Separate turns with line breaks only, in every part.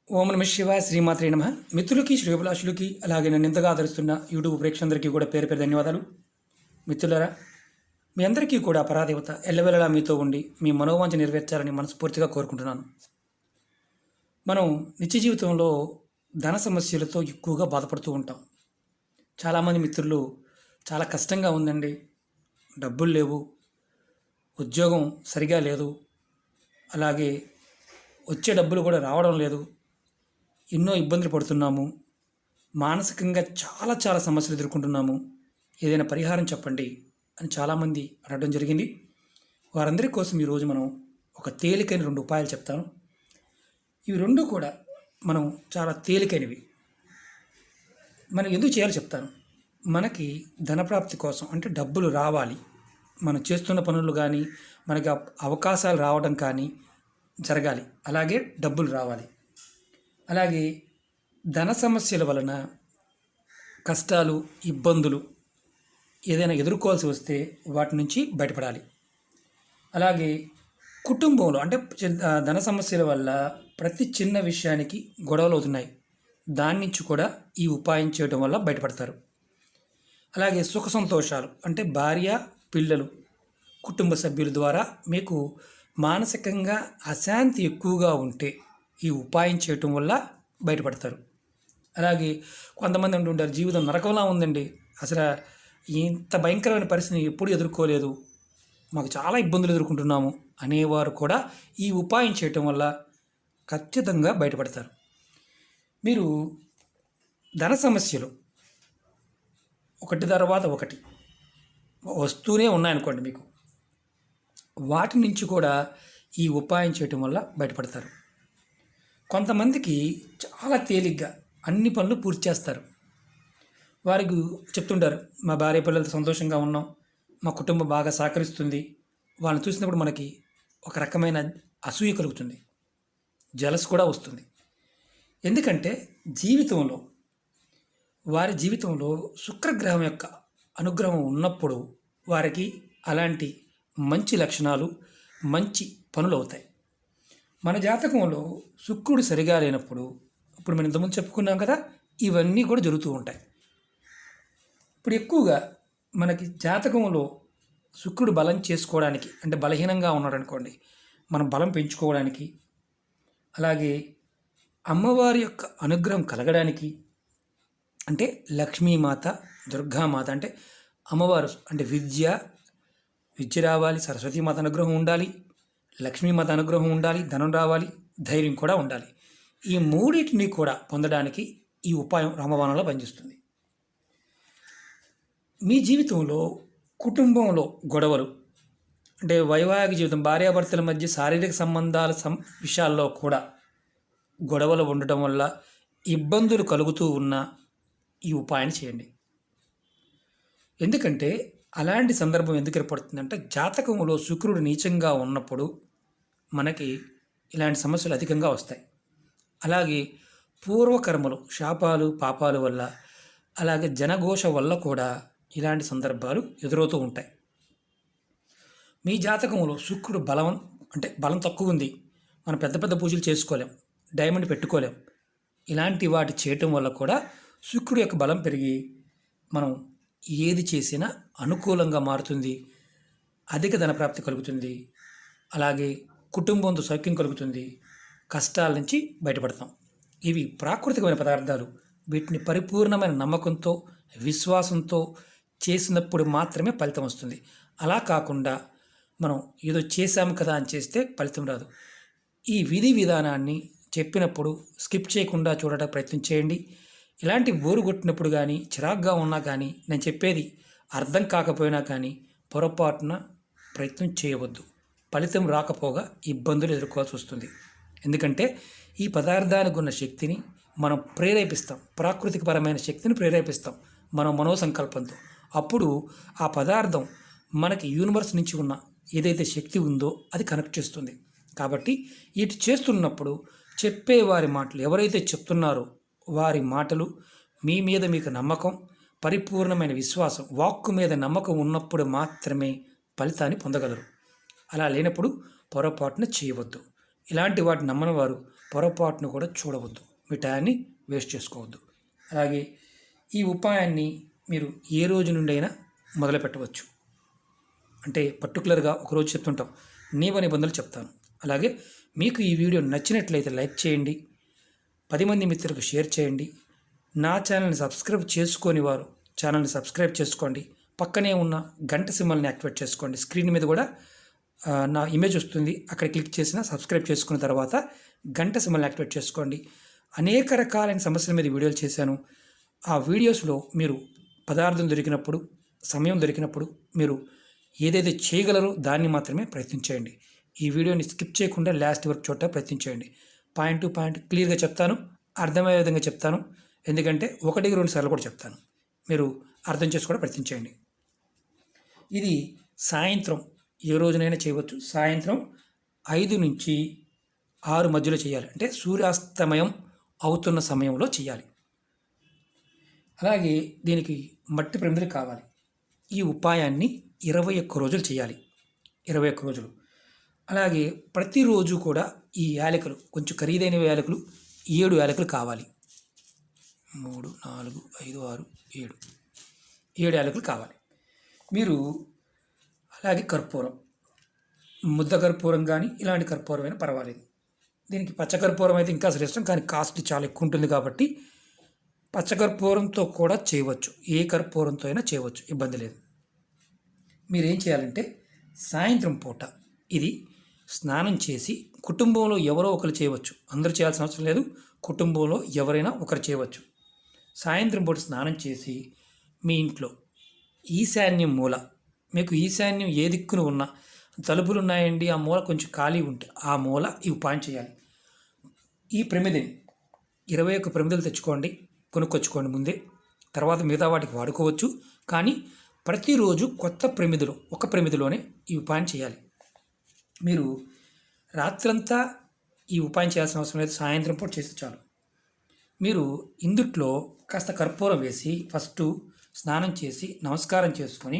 ఓం నమ శివాయ శ్రీమాత్రే నమ. మిత్రులకి శ్రేయోభిలాషులకి అలాగే నన్ను ఇంతగా ఆదరిస్తున్న యూట్యూబ్ ప్రేక్షకులందరికీ కూడా పేరు పేరు ధన్యవాదాలు. మిత్రులారా, మీ అందరికీ కూడా పరాదేవత ఎల్లవెల్లలా మీతో ఉండి మీ మనోవాంఛ నెరవేర్చాలని మనస్ఫూర్తిగా కోరుకుంటున్నాను. మనం నిత్య జీవితంలో ధన సమస్యలతో ఎక్కువగా బాధపడుతూ ఉంటాం. చాలామంది మిత్రులు చాలా కష్టంగా ఉందండి, డబ్బులు లేవు, ఉద్యోగం సరిగా లేదు, అలాగే వచ్చే డబ్బులు కూడా రావడం లేదు, ఎన్నో ఇబ్బందులు పడుతున్నాము, మానసికంగా చాలా సమస్యలు ఎదుర్కొంటున్నాము, ఏదైనా పరిహారం చెప్పండి అని చాలామంది అడగడం జరిగింది. వారందరి కోసం ఈరోజు మనం ఒక తేలికైన 2 ఉపాయాలు చెప్తాను. ఇవి 2 కూడా మనం చాలా తేలికైనవి. మనం ఎందుకు చేయాలో చెప్తాను. మనకి ధనప్రాప్తి కోసం, అంటే డబ్బులు రావాలి, మనం చేస్తున్న పనులు కానీ మనకి అవకాశాలు రావడం కానీ జరగాలి, అలాగే డబ్బులు రావాలి. అలాగే ధన సమస్యల వలన కష్టాలు, ఇబ్బందులు ఏదైనా ఎదుర్కోవాల్సి వస్తే వాటి నుంచి బయటపడాలి. అలాగే కుటుంబంలో అంటే ధన సమస్యల వల్ల ప్రతి చిన్న విషయానికి గొడవలు అవుతున్నాయి, దాని నుంచి కూడా ఈ ఉపాయం చేయడం వల్ల బయటపడతారు. అలాగే సుఖ సంతోషాలు అంటే భార్య, పిల్లలు, కుటుంబ సభ్యుల ద్వారా మీకు మానసికంగా అశాంతి ఎక్కువగా ఉంటే ఈ ఉపాయం చేయటం వల్ల బయటపడతారు. అలాగే కొంతమంది అంటుంటారు, జీవితం నరకంలా ఉందండి, అసలు ఇంత భయంకరమైన పరిస్థితిని ఎప్పుడు ఎదుర్కోలేదు, మాకు చాలా ఇబ్బందులు ఎదుర్కొంటున్నాము అనేవారు కూడా ఈ ఉపాయం చేయటం వల్ల ఖచ్చితంగా బయటపడతారు. మీరు ధన సమస్యలు ఒకటి తర్వాత ఒకటి వస్తూనే ఉన్నాయనుకోండి, మీకు వాటి నుంచి కూడా ఈ ఉపాయం చేయటం వల్ల బయటపడతారు. కొంతమందికి చాలా తేలిగ్గా అన్ని పనులు పూర్తి చేస్తారు. వారికి చెప్తుంటారు, మా భార్య పిల్లలతో సంతోషంగా ఉన్నాం, మా కుటుంబం బాగా సహకరిస్తుంది. వాళ్ళని చూసినప్పుడు మనకి ఒక రకమైన అసూయ కలుగుతుంది, జలస్ కూడా వస్తుంది. ఎందుకంటే వారి జీవితంలో శుక్రగ్రహం యొక్క అనుగ్రహం ఉన్నప్పుడు వారికి అలాంటి మంచి లక్షణాలు, మంచి పనులు అవుతాయి. మన జాతకంలో శుక్రుడు సరిగా లేనప్పుడు, ఇప్పుడు మనం ఇంతకుముందు చెప్పుకున్నాం కదా, ఇవన్నీ కూడా జరుగుతూ ఉంటాయి. ఇప్పుడు ఎక్కువగా మనకి జాతకంలో శుక్రుడు బలం చేసుకోవడానికి, అంటే బలహీనంగా ఉన్నాడు అనుకోండి, మనం బలం పెంచుకోవడానికి, అలాగే అమ్మవారి యొక్క అనుగ్రహం కలగడానికి, అంటే లక్ష్మీమాత, దుర్గామాత అంటే అమ్మవారు అంటే విద్య రావాలి, సరస్వతీమాత అనుగ్రహం ఉండాలి, లక్ష్మీమాత అనుగ్రహం ఉండాలి, ధనం రావాలి, ధైర్యం కూడా ఉండాలి. ఈ మూడింటిని కూడా పొందడానికి ఈ ఉపాయం రామబాణంలో పనిచేస్తుంది. మీ జీవితంలో కుటుంబంలో గొడవలు, అంటే వైవాహిక జీవితం, భార్యాభర్తల మధ్య శారీరక సంబంధాల విషయాల్లో కూడా గొడవలు ఉండటం వల్ల ఇబ్బందులు కలుగుతూ ఉన్న ఈ ఉపాయాన్ని చేయండి. ఎందుకంటే అలాంటి సందర్భం ఎందుకు ఏర్పడుతుందంటే, జాతకంలో శుక్రుడు నీచంగా ఉన్నప్పుడు మనకి ఇలాంటి సమస్యలు అధికంగా వస్తాయి. అలాగే పూర్వకర్మలు, శాపాలు, పాపాల వల్ల, అలాగే జనఘోష వల్ల కూడా ఇలాంటి సందర్భాలు ఎదురవుతూ ఉంటాయి. మీ జాతకంలో శుక్రుడు బలం తక్కువ ఉంది, మనం పెద్ద పెద్ద పూజలు చేసుకోలేం, డైమండ్ పెట్టుకోలేం, ఇలాంటి వాటి చేయటం వల్ల కూడా శుక్రుడు యొక్క బలం పెరిగి మనం ఏది చేసినా అనుకూలంగా మారుతుంది, అధిక ధనప్రాప్తి కలుగుతుంది, అలాగే కుటుంబంతో సౌఖ్యం కలుగుతుంది, కష్టాల నుంచి బయటపడతాం. ఇవి ప్రాకృతికమైన పదార్థాలు. వీటిని పరిపూర్ణమైన నమ్మకంతో, విశ్వాసంతో చేసినప్పుడు మాత్రమే ఫలితం వస్తుంది. అలా కాకుండా మనం ఏదో చేశాము కదా అని చేస్తే ఫలితం రాదు. ఈ విధి విధానాన్ని చెప్పినప్పుడు స్కిప్ చేయకుండా చూడటానికి ప్రయత్నం చేయండి. ఇలాంటి బోరు కొట్టినప్పుడు కానీ, చిరాగ్గా ఉన్నా కానీ, నేను చెప్పేది అర్థం కాకపోయినా కానీ పొరపాటున ప్రయత్నం చేయవద్దు. ఫలితం రాకపోగా ఇబ్బందులు ఎదుర్కోవాల్సి వస్తుంది. ఎందుకంటే ఈ పదార్థానికి ఉన్న శక్తిని మనం ప్రేరేపిస్తాం, ప్రాకృతికపరమైన శక్తిని ప్రేరేపిస్తాం మనం మనోసంకల్పంతో. అప్పుడు ఆ పదార్థం మనకి యూనివర్స్ నుంచి ఉన్న ఏదైతే శక్తి ఉందో అది కనెక్ట్ చేస్తుంది. కాబట్టి ఇటు చేస్తున్నప్పుడు చెప్పేవారి మాటలు, ఎవరైతే చెప్తున్నారో వారి మాటలు, మీ మీద మీకు నమ్మకం, పరిపూర్ణమైన విశ్వాసం, వాక్కు మీద నమ్మకం ఉన్నప్పుడు మాత్రమే ఫలితాన్ని పొందగలరు. అలా లేనప్పుడు పొరపాటున చేయవద్దు. ఇలాంటి వాటిని నమ్మని వారు పొరపాటును కూడా చూడవద్దు. మీ టయాన్ని వేస్ట్ చేసుకోవద్దు. అలాగే ఈ ఉపాయాన్ని మీరు ఏ రోజు నుండి అయినా మొదలు పెట్టవచ్చు. అంటే పర్టికులర్గా ఒకరోజు చెప్తుంటాం, నియమ నిబంధనలు చెప్తాను. అలాగే మీకు ఈ వీడియో నచ్చినట్లయితే లైక్ చేయండి, 10 మంది మిత్రులకు షేర్ చేయండి. నా ఛానల్ని సబ్స్క్రైబ్ చేసుకొని వారు ఛానల్ని సబ్స్క్రైబ్ చేసుకోండి. పక్కనే ఉన్న గంట సింబల్ని యాక్టివేట్ చేసుకోండి. స్క్రీన్ మీద కూడా నా ఇమేజ్ వస్తుంది, అక్కడ క్లిక్ చేసిన సబ్స్క్రైబ్ చేసుకున్న తర్వాత గంట సింబల్ని యాక్టివేట్ చేసుకోండి. అనేక రకాలైన సమస్యల మీద వీడియోలు చేశాను. ఆ వీడియోస్లో మీరు పదార్థం దొరికినప్పుడు, సమయం దొరికినప్పుడు మీరు ఏదైతే చేయగలరో దాన్ని మాత్రమే ప్రయత్నించేయండి. ఈ వీడియోని స్కిప్ చేయకుండా లాస్ట్ వరకు చూడటం ప్రయత్నించేయండి. పాయింట్ టు పాయింట్ క్లియర్గా చెప్తాను, అర్థమయ్యే విధంగా చెప్తాను. ఎందుకంటే 1-2 సార్లు కూడా చెప్తాను, మీరు అర్థం చేసుకోవడం ప్రయత్నించేయండి. ఇది సాయంత్రం ఏ రోజునైనా చేయవచ్చు. సాయంత్రం 5 నుంచి 6 మధ్యలో చేయాలి, అంటే సూర్యాస్తమయం అవుతున్న సమయంలో చేయాలి. అలాగే దీనికి మట్టి ప్రమిదలు కావాలి. ఈ ఉపాయాన్ని 21 రోజులు చేయాలి, 21 రోజులు. అలాగే ప్రతిరోజు కూడా ఈ యాలకులు, కొంచెం ఖరీదైన యాలకులు 7 యాలకులు కావాలి. 3, 4, 5, 6, 7 యాలకులు కావాలి. మీరు అలాగే కర్పూరం, ముద్ద కర్పూరం కానీ ఇలాంటి కర్పూరం అయినా పర్వాలేదు. దీనికి పచ్చకర్పూరం అయితే ఇంకా శ్రేష్టం, కానీ కాస్ట్ చాలా ఎక్కువ ఉంటుంది కాబట్టి పచ్చకర్పూరంతో కూడా చేయవచ్చు. ఏ కర్పూరంతో అయినా చేయవచ్చు, ఇబ్బంది లేదు. మీరేం చేయాలంటే సాయంత్రం పూట ఇది స్నానం చేసి, కుటుంబంలో ఎవరో ఒకరు చేయవచ్చు, అందరూ చేయాల్సిన అవసరం లేదు, కుటుంబంలో ఎవరైనా ఒకరు చేయవచ్చు. సాయంత్రం పూట స్నానం చేసి మీ ఇంట్లో ఈశాన్యం మూల, మీకు ఈశాన్యం ఏ దిక్కున ఉన్నా, తలుపులు ఉన్నాయండి ఆ మూల కొంచెం ఖాళీ ఉంటే ఆ మూల ఈ ఉపాయం చేయాలి. ఈ ప్రమిదిని 21 ప్రమిదలు తెచ్చుకోండి, కొనుక్కొచ్చుకోండి ముందే. తర్వాత మిగతా వాటికి వాడుకోవచ్చు, కానీ ప్రతిరోజు కొత్త ప్రమిదిలో, ఒక ప్రమిదిలోనే ఈ ఉపాయం చేయాలి. మీరు రాత్రంతా ఈ ఉపాయం చేయాల్సిన అవసరం లేదు, సాయంత్రం పూట చేస్తే చాలు. మీరు ఇందుట్లో కాస్త కర్పూరం వేసి ఫస్ట్ స్నానం చేసి నమస్కారం చేసుకొని,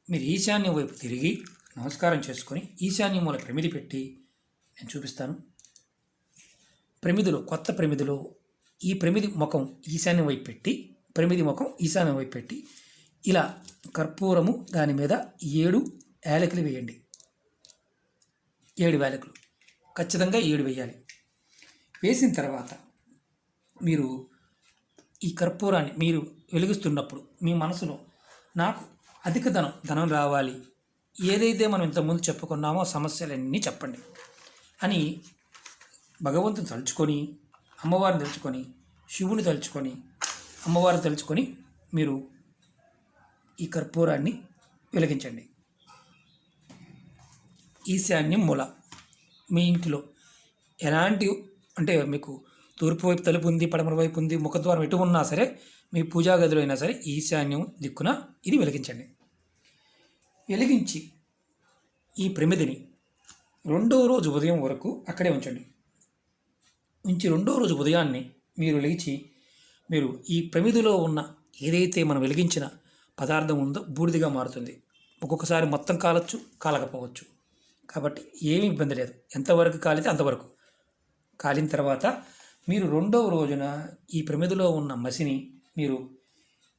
మీరు ఈశాన్యం వైపు తిరిగి నమస్కారం చేసుకొని ఈశాన్యం మూల ప్రమిది పెట్టి, నేను చూపిస్తాను. ప్రమిదిలో, కొత్త ప్రమిదిలో ఈ ప్రమిది ముఖం ఈశాన్యం వైపు పెట్టి, ప్రమిది ముఖం ఈశాన్యం వైపు పెట్టి, ఇలా కర్పూరము దాని మీద 7 యాలకులు వేయండి. 7 యాలకులు ఖచ్చితంగా 7 వేయాలి. వేసిన తర్వాత మీరు ఈ కర్పూరాన్ని మీరు వెలిగిస్తున్నప్పుడు మీ మనసులో, నాకు అధిక ధనం రావాలి, ఏదైతే మనం ఇంతకుముందు చెప్పుకున్నామో సమస్యలన్నీ చెప్పండి అని భగవంతుని తలుచుకొని, అమ్మవారిని తలుచుకొని, శివుని తలుచుకొని, అమ్మవారిని తలుచుకొని మీరు ఈ కర్పూరాన్ని వెలిగించండి. ఈశాన్యం మూల మీ ఇంటిలో ఎలాంటి, అంటే మీకు తూర్పు వైపు తలుపు ఉంది, పడమర వైపు ఉంది, ముఖద్వారం ఎటు ఉన్నా సరే, మీ పూజా గదిలో అయినా సరే ఈశాన్యం దిక్కున ఇది వెలిగించండి. వెలిగించి ఈ ప్రమిదిని 2వ రోజు ఉదయం వరకు అక్కడే ఉంచండి. ఉంచి 2వ రోజు ఉదయాన్నే మీరు లేచి, మీరు ఈ ప్రమిదిలో ఉన్న ఏదైతే మనం వెలిగించిన పదార్థం ఉందో బూడిదిగా మారుతుంది. ఒక్కొక్కసారి మొత్తం కాలచ్చు, కాలకపోవచ్చు. కాబట్టి ఏమీ ఇబ్బంది లేదు, ఎంతవరకు కాలితే అంతవరకు కాలిన తర్వాత మీరు 2వ రోజున ఈ ప్రమిదిలో ఉన్న మసిని మీరు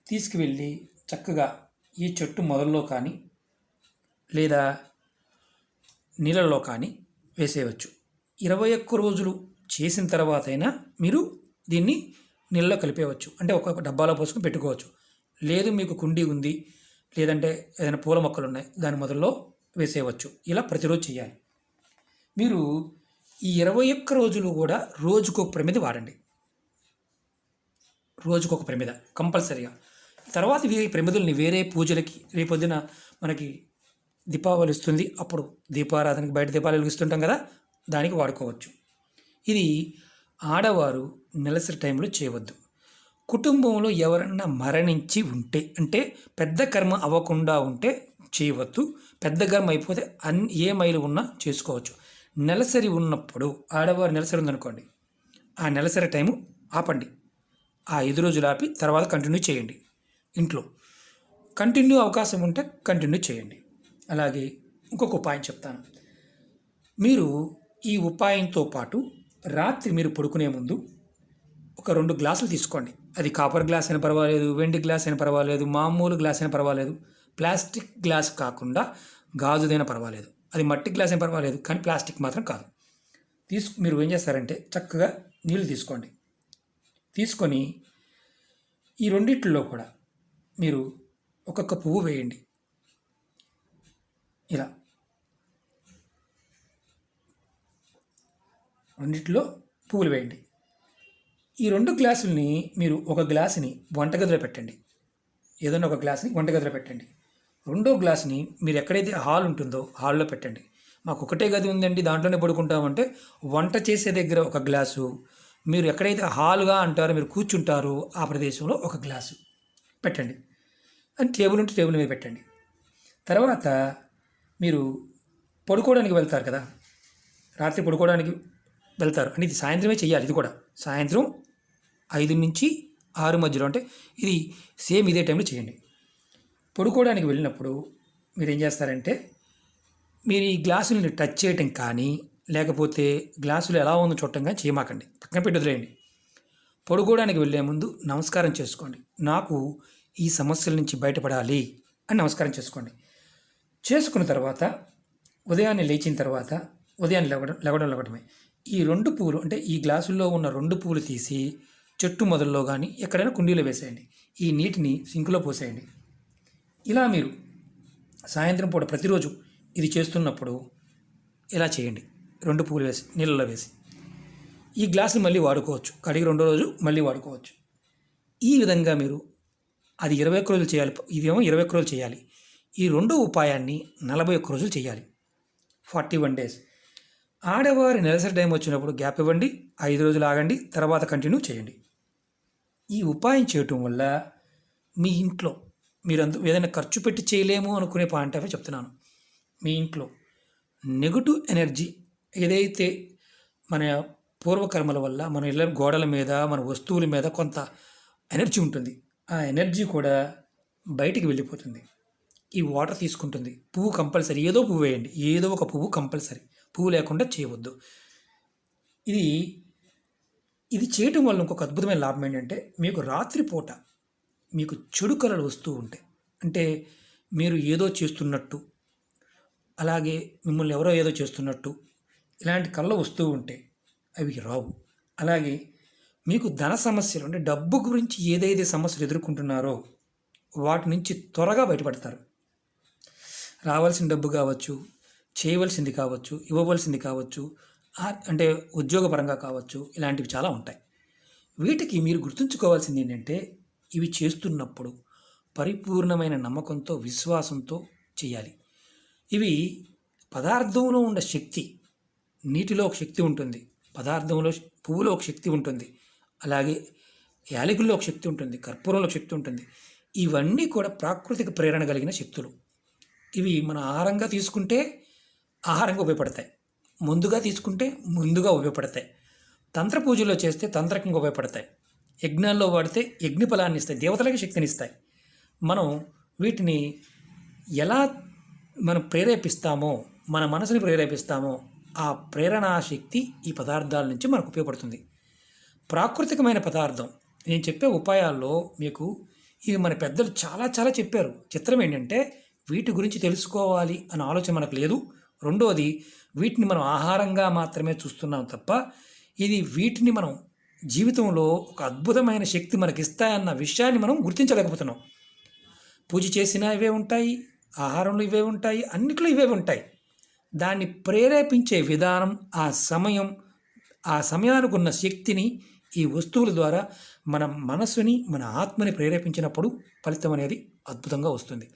తీసుకువెళ్ళి చక్కగా ఈ చెట్టు మొదల్లో కానీ లేదా నీళ్ళల్లో కానీ వేసేయవచ్చు. 21 రోజులు చేసిన తర్వాత అయినా మీరు దీన్ని నీళ్ళలో కలిపేయవచ్చు, అంటే ఒక్కొక్క డబ్బాలో పోసుకొని పెట్టుకోవచ్చు. లేదు మీకు కుండీ ఉంది, లేదంటే ఏదైనా పూల మొక్కలు ఉన్నాయి, దాని మొదల్లో వేసేయవచ్చు. ఇలా ప్రతిరోజు చేయాలి. మీరు ఈ 21 రోజులు కూడా రోజుకొక ప్రమిద వాడండి, రోజుకొక ప్రమిద కంపల్సరీగా. తర్వాత ఈ ప్రమిదల్ని వేరే పూజలకి, రేపొద్దున మనకి దీపావళి వస్తుంది, అప్పుడు దీపారాధనకి బయట దీపాలు వెలిగిస్తుంటాం కదా, దానికి వాడుకోవచ్చు. ఇది ఆడవారు నెలసరి టైంలో చేయవద్దు. కుటుంబంలో ఎవరన్నా మరణించి ఉంటే, అంటే పెద్ద కర్మ అవ్వకుండా ఉంటే చేయవద్దు. పెద్ద కర్మ అయిపోతే ఏ మైలు ఉన్నా చేసుకోవచ్చు. నెలసరి ఉన్నప్పుడు, ఆడవారు నెలసరి ఉందనుకోండి, ఆ నెలసరి టైము ఆపండి, ఆ 5 రోజులు ఆపి తర్వాత కంటిన్యూ చేయండి. ఇంట్లో కంటిన్యూ అవకాశం ఉంటే కంటిన్యూ చేయండి. అలాగే ఇంకొక ఉపాయం చెప్తాను. మీరు ఈ ఉపాయంతో పాటు రాత్రి మీరు పడుకునే ముందు ఒక 2 గ్లాసులు తీసుకోండి. అది కాపర్ గ్లాస్ అయినా పర్వాలేదు, వెండి గ్లాస్ అయినా పర్వాలేదు, మామూలు గ్లాస్ అయినా పర్వాలేదు. ప్లాస్టిక్ గ్లాస్ కాకుండా గాజుదైనా పర్వాలేదు. అది మట్టి గ్లాస్ అయినా పర్వాలేదు, కానీ ప్లాస్టిక్ మాత్రం కాదు. మీరు ఏం చేస్తారంటే చక్కగా నీళ్ళు తీసుకోండి. తీసుకొని ఈ రెండిట్లో కూడా మీరు ఒక్కొక్క పువ్వు వేయండి. ఇలా రెండిట్లో పువ్వులు వేయండి. ఈ 2 గ్లాసుల్ని మీరు ఒక గ్లాసుని వంటగదిలో పెట్టండి. ఏదైనా ఒక గ్లాసుని వంటగదిలో పెట్టండి. రెండో గ్లాసుని మీరు ఎక్కడైతే హాల్ ఉంటుందో హాల్లో పెట్టండి. మాకు ఒకటే గది ఉందండి, దాంట్లోనే పడుకుంటామంటే వంట చేసే దగ్గర ఒక గ్లాసు, మీరు ఎక్కడైతే హాల్గా అంటారో మీరు కూర్చుంటారో ఆ ప్రదేశంలో ఒక గ్లాసు పెట్టండి. అని టేబుల్ ఉంటే టేబుల్ మీద పెట్టండి. తర్వాత మీరు పడుకోవడానికి వెళ్తారు కదా, రాత్రి పడుకోవడానికి వెళ్తారు అని ఇది సాయంత్రమే చేయాలి. ఇది కూడా సాయంత్రం 5 నుంచి 6 మధ్యలో, అంటే ఇది సేమ్ ఇదే టైంలో చేయండి. పడుకోవడానికి వెళ్ళినప్పుడు మీరు ఏం చేస్తారంటే మీరు ఈ గ్లాసులని టచ్ చేయటం కానీ లేకపోతే గ్లాసులు ఎలా ఉందో చూడటం కానీ చేయమాకండి, పక్కన పెట్టి వదిలేయండి. పడుకోవడానికి వెళ్ళే ముందు నమస్కారం చేసుకోండి. నాకు ఈ సమస్యల నుంచి బయటపడాలి అని నమస్కారం చేసుకోండి. చేసుకున్న తర్వాత ఉదయాన్నే లేచిన తర్వాత ఉదయాన్నే లెగడమే ఈ 2 పువ్వులు, అంటే ఈ గ్లాసుల్లో ఉన్న 2 పువ్వులు తీసి చెట్టు మొదల్లో కానీ ఎక్కడైనా కుండీలో వేసేయండి. ఈ నీటిని సింకులో పోసేయండి. ఇలా మీరు సాయంత్రం పూట ప్రతిరోజు ఇది చేస్తున్నప్పుడు ఇలా చేయండి. 2 పువ్వులు వేసి నీళ్ళలో వేసి ఈ గ్లాసులు మళ్ళీ వాడుకోవచ్చు. కడిగి 2వ రోజు మళ్ళీ వాడుకోవచ్చు. ఈ విధంగా మీరు అది 21 రోజులు చేయాలి. ఇదేమో 21 రోజులు చేయాలి. ఈ 2వ ఉపాయాన్ని 41 రోజులు చేయాలి, 41 డేస్. ఆడవారి నెలసరి టైం వచ్చినప్పుడు గ్యాప్ ఇవ్వండి, 5 రోజులు ఆగండి, తర్వాత కంటిన్యూ చేయండి. ఈ ఉపాయం చేయటం వల్ల మీ ఇంట్లో మీరు ఏదైనా ఖర్చు పెట్టి చేయలేము అనుకునే పాయింట్ ఆఫ్ చెప్తున్నాను. మీ ఇంట్లో నెగటివ్ ఎనర్జీ ఏదైతే మన పూర్వకర్మల వల్ల మన ఇళ్ళ గోడల మీద మన వస్తువుల మీద కొంత ఎనర్జీ ఉంటుంది, ఆ ఎనర్జీ కూడా బయటికి వెళ్ళిపోతుంది. ఈ వాటర్ తీసుకుంటుంది. పువ్వు కంపల్సరీ, ఏదో పువ్వు వేయండి, ఏదో ఒక పువ్వు కంపల్సరీ, పువ్వు లేకుండా చేయవద్దు. ఇది చేయటం వల్ల ఇంకొక అద్భుతమైన లాభం ఏంటంటే మీకు రాత్రిపూట మీకు చెడు కలలు వస్తూ ఉంటాయి. అంటే మీరు ఏదో చేస్తున్నట్టు, అలాగే మిమ్మల్ని ఎవరో ఏదో చేస్తున్నట్టు ఇలాంటి కళలు వస్తూ ఉంటే అవి రావు. అలాగే మీకు ధన సమస్యలు, అంటే డబ్బు గురించి ఏదైతే సమస్యలు ఎదుర్కొంటున్నారో వాటి నుంచి త్వరగా బయటపడతారు. రావాల్సిన డబ్బు కావచ్చు, చేయవలసింది కావచ్చు, ఇవ్వవలసింది కావచ్చు, అంటే ఉద్యోగపరంగా కావచ్చు, ఇలాంటివి చాలా ఉంటాయి. వీటికి మీరు గుర్తుంచుకోవాల్సింది ఏంటంటే ఇవి చేస్తున్నప్పుడు పరిపూర్ణమైన నమ్మకంతో, విశ్వాసంతో చేయాలి. ఇవి పదార్థంలో ఉన్న శక్తి, నీటిలో ఒక శక్తి ఉంటుంది, పదార్థంలో పువ్వులో ఒక శక్తి ఉంటుంది, అలాగే యాలకుల్లో ఒక శక్తి ఉంటుంది, కర్పూరంలో ఒక శక్తి ఉంటుంది. ఇవన్నీ కూడా ప్రాకృతిక ప్రేరణ కలిగిన శక్తులు. ఇవి మన ఆహారంగా తీసుకుంటే ఆహారంగా ఉపయోగపడతాయి, ముందుగా తీసుకుంటే ముందుగా ఉపయోగపడతాయి, తంత్ర పూజలో చేస్తే తంత్రకంగా ఉపయోగపడతాయి, యజ్ఞాల్లో వాడితే యజ్ఞ ఫలాన్ని ఇస్తాయి, దేవతలకి శక్తిని ఇస్తాయి. మనం వీటిని ఎలా మనం ప్రేరేపిస్తామో, మన మనసుని ప్రేరేపిస్తామో ఆ ప్రేరణా శక్తి ఈ పదార్థాల నుంచి మనకు ఉపయోగపడుతుంది. ప్రాకృతికమైన పదార్థం నేను చెప్పే ఉపాయాల్లో మీకు ఇవి మన పెద్దలు చాలా చాలా చెప్పారు. చిత్రం ఏంటంటే వీటి గురించి తెలుసుకోవాలి అన్న ఆలోచన మనకు లేదు. రెండోది, వీటిని మనం ఆహారంగా మాత్రమే చూస్తున్నాం తప్ప వీటిని మనం జీవితంలో ఒక అద్భుతమైన శక్తి మనకి ఇస్తాయన్న విషయాన్ని మనం గుర్తించలేకపోతున్నాం. పూజ చేసినా ఇవే ఉంటాయి, ఆహారంలో ఇవే ఉంటాయి, అన్నిట్లో ఇవే ఉంటాయి. దాన్ని ప్రేరేపించే విధానం, ఆ సమయానికి ఉన్న శక్తిని ఈ వస్తువుల ద్వారా మన మనసుని, మన ఆత్మని ప్రేరేపించినప్పుడు ఫలితం అనేది అద్భుతంగా వస్తుంది.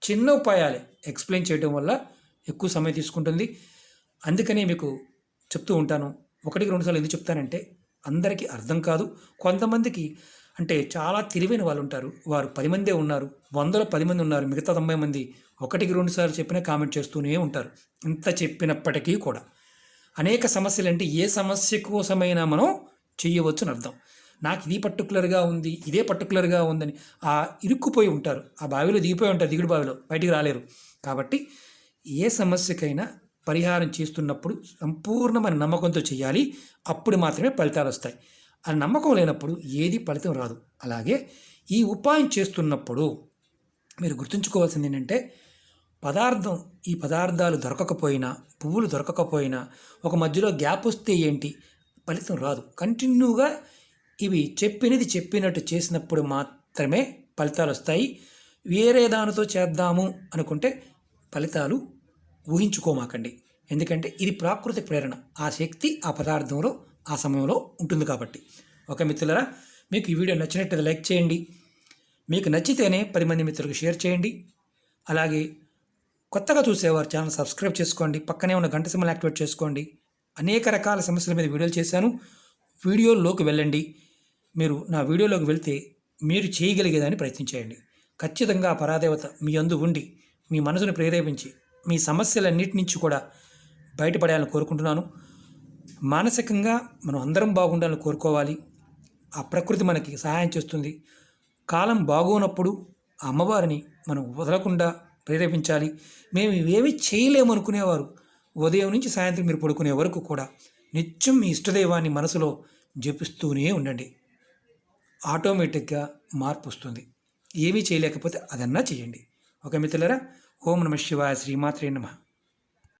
చిన్న ఉపాయాలే ఎక్స్ప్లెయిన్ చేయడం వల్ల ఎక్కువ సమయం తీసుకుంటుంది. అందుకనే మీకు చెప్తూ ఉంటాను. 1-2 సార్లు ఎందుకు చెప్తానంటే అందరికీ అర్థం కాదు. కొంతమందికి అంటే చాలా తెలివైన వాళ్ళు ఉంటారు, వారు 10 మందే ఉన్నారు, 100లో 10 మంది ఉన్నారు, మిగతా 90 మంది 1-2 సార్లు చెప్పినా కామెంట్ చేస్తూనే ఉంటారు. ఇంత చెప్పినప్పటికీ కూడా అనేక సమస్యలు, అంటే ఏ సమస్య కోసమైనా మనం చేయవచ్చు అని అర్థం. నాకు ఇది పర్టికులర్గా ఉంది, ఇదే పర్టికులర్గా ఉందని ఇరుక్కుపోయి ఉంటారు, ఆ బావిలో దిగిపోయి ఉంటారు, దిగుడు బావిలో బయటికి రాలేరు. కాబట్టి ఏ సమస్యకైనా పరిహారం చేస్తున్నప్పుడు సంపూర్ణమైన నమ్మకంతో చేయాలి. అప్పుడు మాత్రమే ఫలితాలు వస్తాయి. ఆ నమ్మకం లేనప్పుడు ఏది ఫలితం రాదు. అలాగే ఈ ఉపాయం చేస్తున్నప్పుడు మీరు గుర్తుంచుకోవాల్సింది ఏంటంటే ఈ పదార్థాలు దొరకకపోయినా, పువ్వులు దొరకకపోయినా, ఒక మధ్యలో గ్యాప్ వస్తే ఏంటి ఫలితం రాదు. కంటిన్యూగా ఇవి చెప్పినట్టు చేసినప్పుడు మాత్రమే ఫలితాలు వస్తాయి. వేరే దానితో చేద్దాము అనుకుంటే ఫలితాలు ఊహించుకోమాకండి. ఎందుకంటే ఇది ప్రాకృతిక ప్రేరణ. ఆ శక్తి ఆ పదార్థంలో ఆ సమయంలో ఉంటుంది కాబట్టి. ఓకే మిత్రులారా, మీకు ఈ వీడియో నచ్చినట్లయితే లైక్ చేయండి. మీకు నచ్చితేనే 10 మంది మిత్రులకు షేర్ చేయండి. అలాగే కొత్తగా చూసేవారు ఛానల్ సబ్స్క్రైబ్ చేసుకోండి. పక్కనే ఉన్న గంట సింబల్ యాక్టివేట్ చేసుకోండి. అనేక రకాల సమస్యల మీద వీడియోలు చేశాను. వీడియోలోకి వెళ్ళండి. మీరు నా వీడియోలోకి వెళ్తే మీరు చేయగలిగేదాన్ని ప్రయత్నించేయండి. ఖచ్చితంగా ఆ పరాదేవత మీ యందు ఉండి మీ మనసును ప్రేరేపించి మీ సమస్యలన్నిటి నుంచి కూడా బయటపడాలని కోరుకుంటున్నాను. మానసికంగా మనం అందరం బాగుండాలని కోరుకోవాలి. ఆ ప్రకృతి మనకి సహాయం చేస్తుంది. కాలం బాగోనప్పుడు ఆ అమ్మవారిని మనం వదలకుండా ప్రేరేపించాలి. మేము ఇవేమీ చేయలేమనుకునేవారు ఉదయం నుంచి సాయంత్రం మీరు పడుకునే వరకు కూడా నిత్యం మీ ఇష్టదైవాన్ని మనసులో జపిస్తూనే ఉండండి. ఆటోమేటిక్గా మార్పు వస్తుంది. ఏమీ చేయలేకపోతే అదన్నా చేయండి. ఓకే మిత్రులారా, ఓం నమః శివాయ, శ్రీమాత్రే నమః.